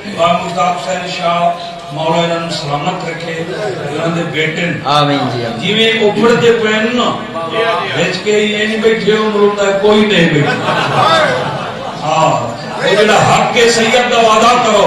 मुश्ताक हुसैन शाह मौला इन्होंने सलामत रखे, इन्होंने बेटे आमीन जी जिवें उभरते पैन ना बेच के ये नहीं बैठे मरूदा कोई नहीं बैठा। हाँ जो हक के सैयद का वादा करो